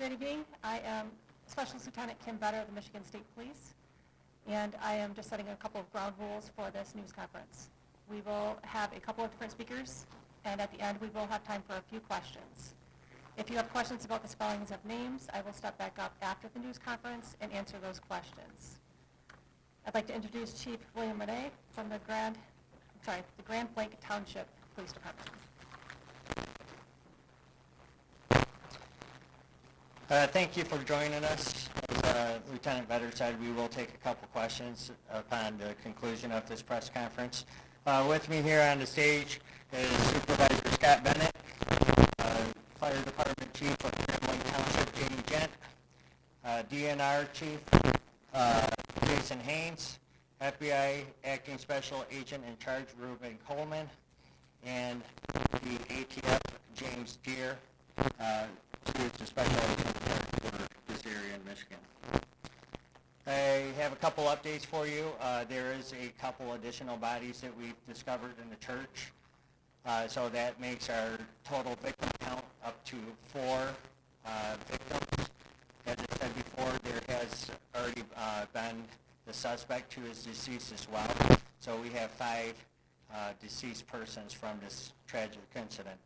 Good evening. I am Specialist Lieutenant Kim Vetter of the Michigan State Police, and I am just setting a couple of ground rules for this news conference. We will have a couple of different speakers, and at the end we will have time for a few questions. If you have questions about the spellings of names, I will step back up after the news conference and answer those questions. I'd like to introduce Chief William Reyne from the Grand Blanc Township Police Department. Thank you for joining us. As Lieutenant Vetter said, we will take a couple questions upon the conclusion of this press conference. With me here on the stage is Supervisor Scott Bennett, Fire Department Chief of Grand Blanc Township, Jamie Gent, DNR Chief Jason Haynes, FBI Acting Special Agent in Charge Reuben Coleman, and the ATF James Deere, who is the Special Agent for this area in Michigan. I have a couple updates for you. There is a couple additional bodies that we've discovered in the church. So that makes our total victim count up to 4 victims. As I said before, there has already been the suspect who is deceased as well. So we have 5 deceased persons from this tragic incident.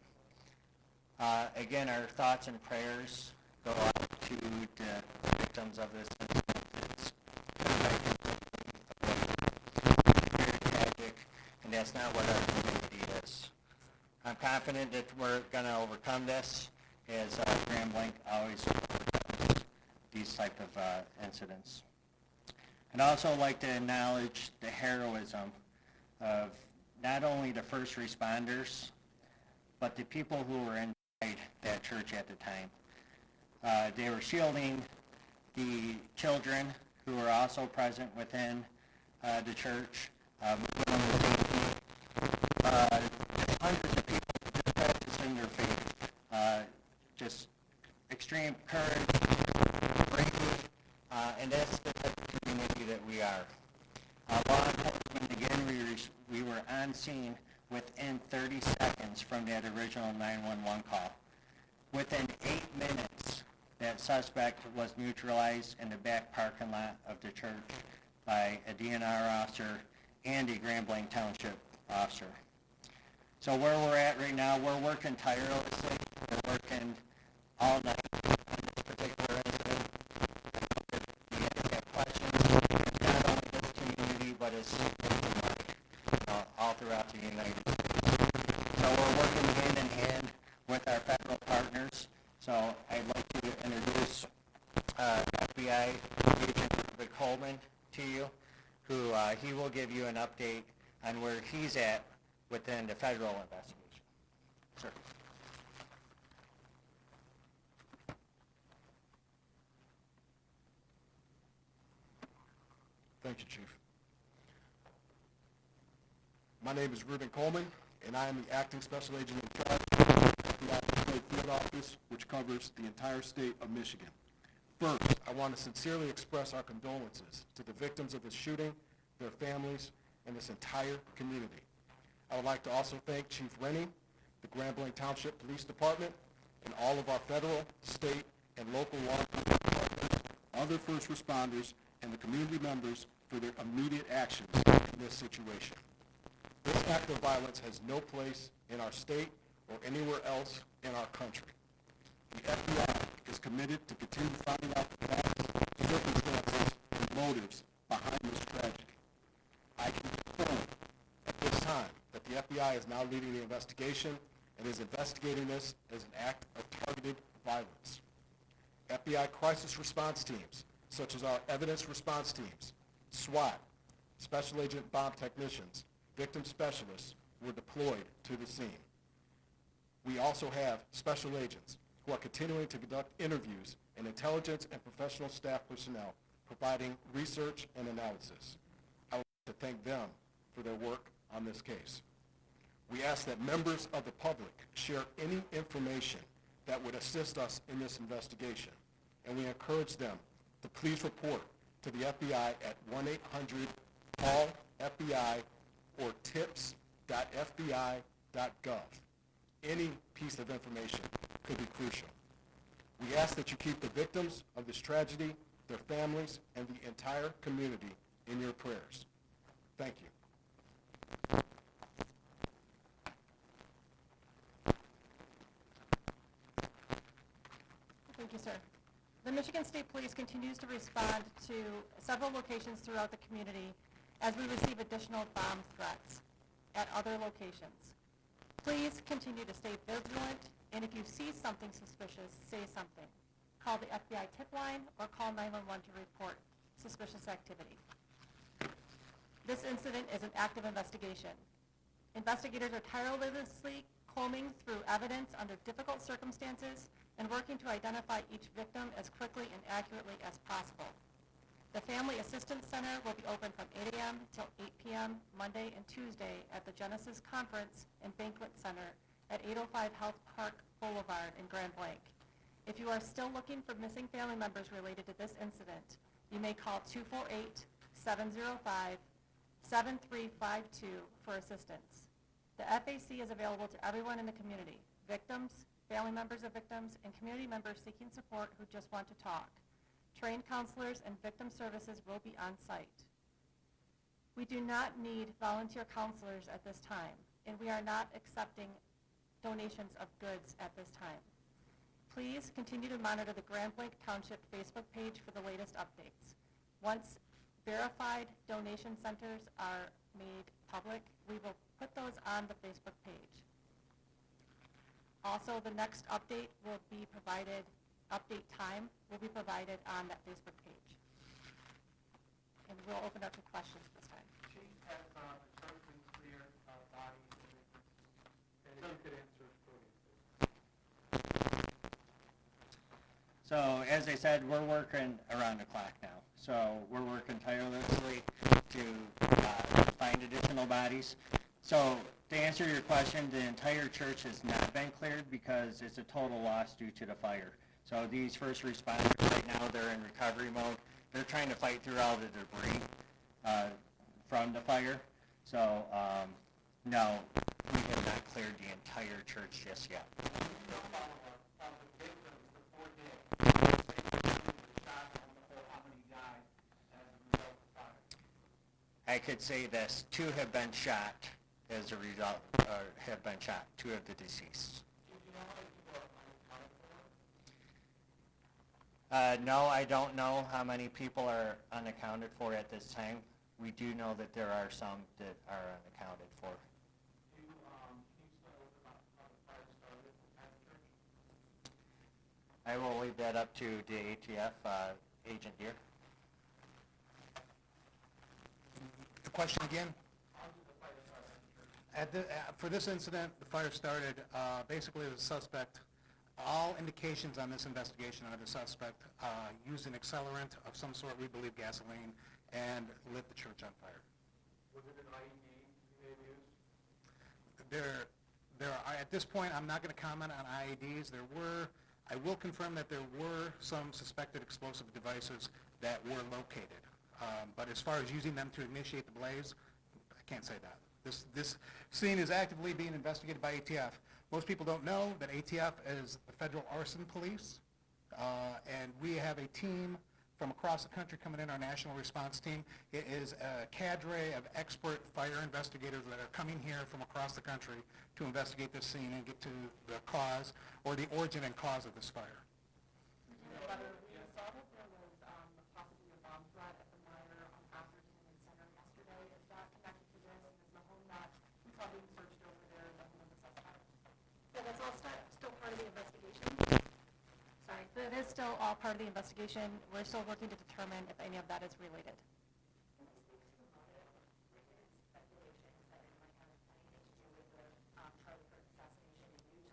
Again, our thoughts and prayers go out to the victims of this incident. It's very tragic, and that's not what our community is. I'm confident that we're going to overcome this, as Grand Blanc always overcomes these type of incidents. I'd also like to acknowledge the heroism of not only the first responders, but the people who were inside that church at the time. They were shielding the children who were also present within the church. Hundreds of people just practicing their faith. Just extreme courage, bravery, and that's the type of community that we are. Law enforcement, again, we were on scene within 30 seconds from that original 911 call. Within 8 minutes, that suspect was neutralized in the back parking lot of the church by a DNR officer and a Grand Blanc Township officer. So where we're at right now, we're working tirelessly. We're working all night on this particular incident. We have questions, not only this community, but it's all throughout the United States. So we're working hand in hand with our federal partners. So I'd like to introduce FBI Agent Reuben Coleman to you, who he will give you an update on where he's at within the federal investigation. Sir. Thank you, Chief. My name is Reuben Coleman, and I am the Acting Special Agent in charge of the State Field Office, which covers the entire state of Michigan. First, I want to sincerely express our condolences to the victims of this shooting, their families, and this entire community. I would like to also thank Chief Reyne, the Grand Blanc Township Police Department, and all of our federal, state, and local law enforcement partners, other first responders, and the community members for their immediate actions in this situation. This act of violence has no place in our state or anywhere else in our country. The FBI is committed to continue finding out the facts, circumstances, and motives behind this tragedy. I can confirm at this time that the FBI is now leading the investigation and is investigating this as an act of targeted violence. FBI crisis response teams, such as our evidence response teams, SWAT, Special Agent Bomb Technicians, victim specialists were deployed to the scene. We also have special agents who are continuing to conduct interviews and intelligence and professional staff personnel providing research and analysis. I would like to thank them for their work on this case. We ask that members of the public share any information that would assist us in this investigation, and we encourage them to please report to the FBI at 1-800-CALL-FBI or tips.fbi.gov. Any piece of information could be crucial. We ask that you keep the victims of this tragedy, their families, and the entire community in your prayers. Thank you. Thank you, sir. The Michigan State Police continues to respond to several locations throughout the community as we receive additional bomb threats at other locations. Please continue to stay vigilant, and if you see something suspicious, say something. Call the FBI tip line or call 911 to report suspicious activity. This incident is an active investigation. Investigators are tirelessly combing through evidence under difficult circumstances and working to identify each victim as quickly and accurately as possible. The Family Assistance Center will be open from 8 a.m. till 8 p.m. Monday and Tuesday at the Genesis Conference and Banquet Center at 805 Health Park Boulevard in Grand Blanc. If you are still looking for missing family members related to this incident, you may call 248-705-7352 for assistance. The FAC is available to everyone in the community, victims, family members of victims, and community members seeking support who just want to talk. Trained counselors and victim services will be on site. We do not need volunteer counselors at this time, and we are not accepting donations of goods at this time. Please continue to monitor the Grand Blanc Township Facebook page for the latest updates. Once verified donation centers are made public, we will put those on the Facebook page. Also, the next update will be provided, update time will be provided on that Facebook page. And we'll open up to questions this time. Chief, has the church been cleared bodies and if you could answer for me, please. So as I said, we're working around the clock now. So we're working tirelessly to find additional bodies. So to answer your question, the entire church has not been cleared because it's a total loss due to the fire. So these first responders right now, they're in recovery mode. They're trying to fight through all the debris from the fire. So no, we have not cleared the entire church just yet. No follow-up of the victims, the 4 days. Say the shot on the whole, how many died as a result of fire? I could say this, 2 have been shot as a result, have been shot, 2 of the deceased. Do you know how many people are unaccounted for? No, I don't know how many people are unaccounted for at this time. We do know that there are some that are unaccounted for. Can you start with about how the fire started at the church? I will leave that up to the ATF agent here. The question again? How did the fire start at the church? For this incident, the fire started basically as a suspect. All indications on this investigation are the suspect used an accelerant of some sort, we believe gasoline, and lit the church on fire. Was it an IED you may have used? There are, at this point, I'm not going to comment on IEDs. I will confirm that there were some suspected explosive devices that were located. But as far as using them to initiate the blaze, I can't say that. This scene is actively being investigated by ATF. Most people don't know that ATF is the Federal Arson Police, and we have a team from across the country coming in, our national response team. It is a cadre of expert fire investigators that are coming here from across the country to investigate this scene and get to the cause or the origin and cause of this fire. Whether we saw that there was possibly a bomb threat at the Meyer Conference Center yesterday, is that connected to this? And is the home that we saw being searched over there the home of the suspect? Yeah, that's all still part of the investigation. Sorry, that is still all part of the investigation. We're still working to determine if any of that is related.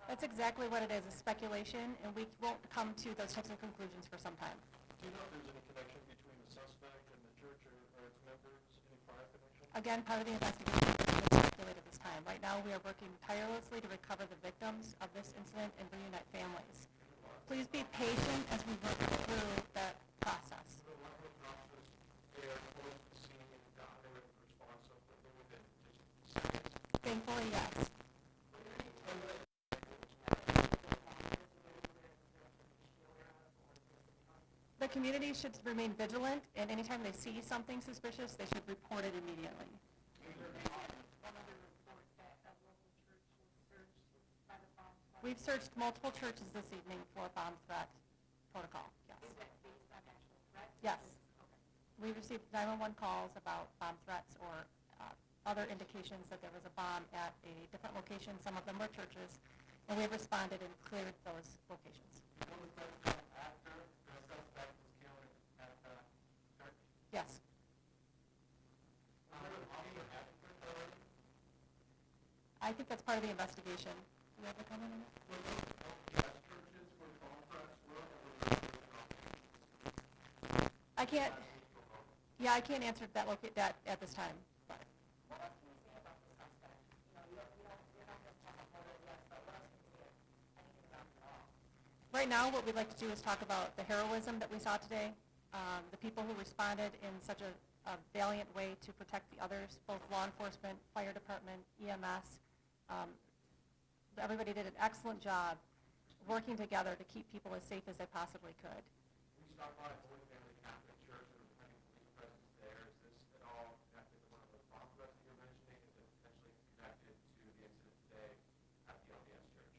That's exactly what it is, a speculation, and we won't come to those types of conclusions for some time. Do you know if there's any connection between the suspect and the church or its members, any prior connection? Again, part of the investigation is speculated this time. Right now, we are working tirelessly to recover the victims of this incident and reunite families. Please be patient as we work through that process. The level of officers there close to the scene and got a written response of within just seconds. Thankfully, yes. The community should remain vigilant, and anytime they see something suspicious, they should report it immediately. We've searched multiple churches this evening for bomb threat protocol, yes. Is that based on actual threats? Yes. We received 911 calls about bomb threats or other indications that there was a bomb at a different location. Some of them were churches, and we have responded and cleared those locations. Was that done after the suspect was killed at the church? Yes. I think that's part of the investigation. Do you have a comment on that? Were those LDS churches where bomb threats were, or were those I can't, yeah, I can't answer that at this time. But. What else can you say about the suspect? You're not going to talk about it yet, but what else can you say anything about it at all? Right now, what we'd like to do is talk about the heroism that we saw today, the people who responded in such a valiant way to protect the others, both law enforcement, fire department, EMS. Everybody did an excellent job working together to keep people as safe as they possibly could. We stopped by Holy Family Catholic Church and there was many police presence there. Is this at all connected to one of those bomb threats that you're mentioning? Is it potentially connected to the incident today at the LDS Church?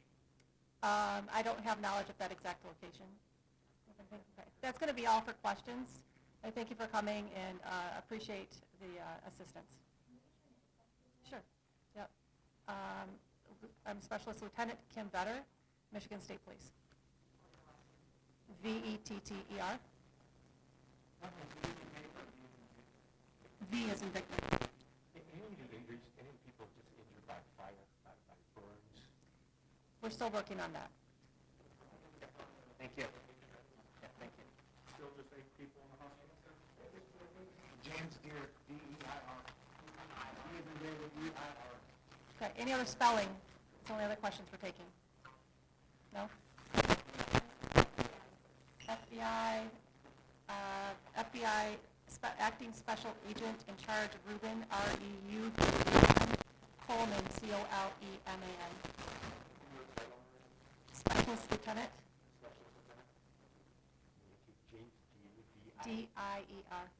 I don't have knowledge of that exact location. Okay. That's going to be all for questions. I thank you for coming and appreciate the assistance. Sure. Yep. I'm Specialist Lieutenant Kim Vetter, Michigan State Police. VETTER. V is in Victor. Any people just injured by fire, by burns? We're still working on that. Thank you. Yeah, thank you. Still just 8 people in the hospital? James Deere, D-E-I-R. D-E-I-R. Okay, any other spelling? That's the only other questions we're taking. No? Acting Special Agent in Charge, Reuben, R-E-U-B-E-N, Coleman, C-O-L-E-M-A-N. Specialist Lieutenant. D-I-E-R.